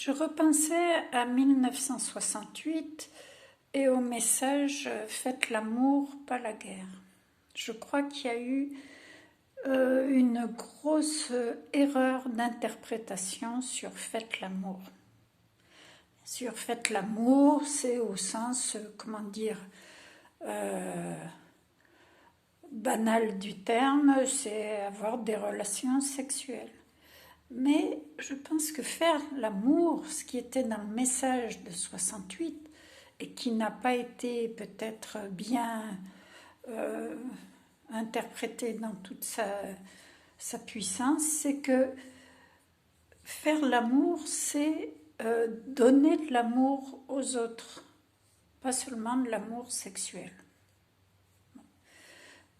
Je repensais à 1968 et au message Faites l'amour, pas la guerre. Je crois qu'il y a eu une grosse erreur d'interprétation sur Faites l'amour. Sur Faites l'amour, c'est au sens, comment dire, banal du terme, c'est avoir des relations sexuelles. Mais je pense que faire l'amour, ce qui était dans le message de 68 et qui n'a pas été peut-être bien interprété dans toute sa puissance, c'est que faire l'amour, c'est donner de l'amour aux autres, pas seulement de l'amour sexuel.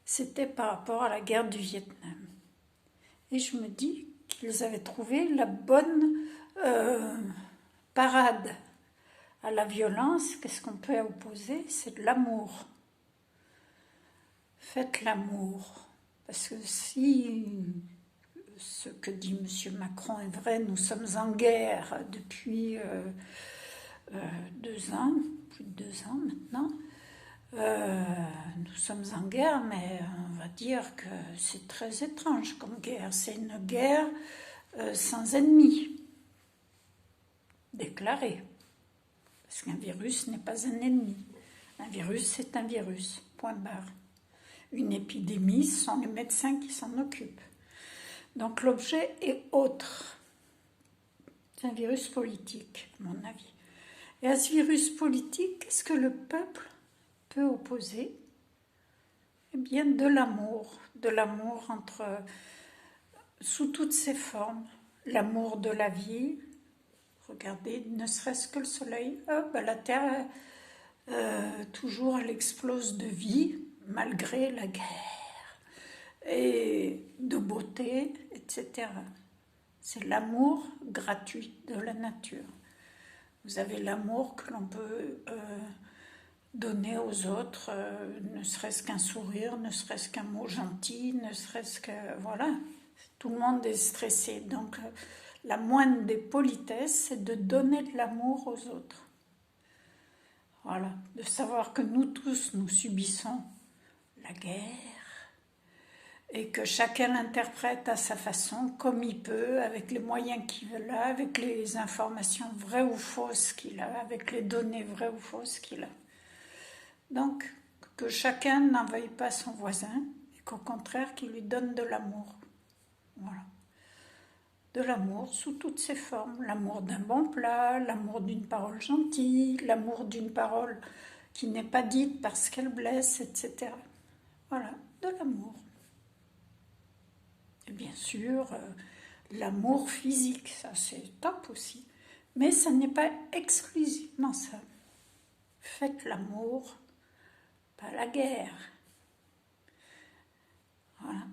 C'était par rapport à la guerre du Vietnam. Et je me dis qu'ils avaient trouvé la bonne parade à la violence. Qu'est-ce qu'on peut opposer? C'est de l'amour. Faites l'amour. Parce que si ce que dit M. Macron est vrai, nous sommes en guerre depuis 2 ans, plus de 2 ans maintenant. Nous sommes en guerre, mais on va dire que c'est très étrange comme guerre. C'est une guerre sans ennemi, déclarée. Parce qu'un virus n'est pas un ennemi. Un virus, c'est un virus, point barre. Une épidémie, ce sont les médecins qui s'en occupent. Donc l'objet est autre. C'est un virus politique, à mon avis. Et à ce virus politique, qu'est-ce que le peuple peut opposer? Eh bien, de l'amour entre, sous toutes ses formes, l'amour de la vie. Regardez, ne serait-ce que le soleil, la terre, toujours elle explose de vie, malgré la guerre, et de beauté, etc. C'est l'amour gratuit de la nature. Vous avez l'amour que l'on peut donner aux autres, ne serait-ce qu'un sourire, ne serait-ce qu'un mot gentil, ne serait-ce que... Voilà, tout le monde est stressé. Donc, la moindre des politesses, c'est de donner de l'amour aux autres. Voilà, de savoir que nous tous, nous subissons la guerre et que chacun l'interprète à sa façon, comme il peut, avec les moyens qu'il a, avec les informations vraies ou fausses qu'il a, avec les données vraies ou fausses qu'il a. Donc, que chacun n'en veuille pas son voisin et qu'au contraire, qu'il lui donne de l'amour. Voilà. De l'amour sous toutes ses formes. L'amour d'un bon plat, l'amour d'une parole gentille, l'amour d'une parole qui n'est pas dite parce qu'elle blesse, etc. Voilà, de l'amour. Et bien sûr, l'amour physique, ça c'est top aussi. Mais ça n'est pas exclusivement ça. Faites l'amour, pas la guerre. Voilà.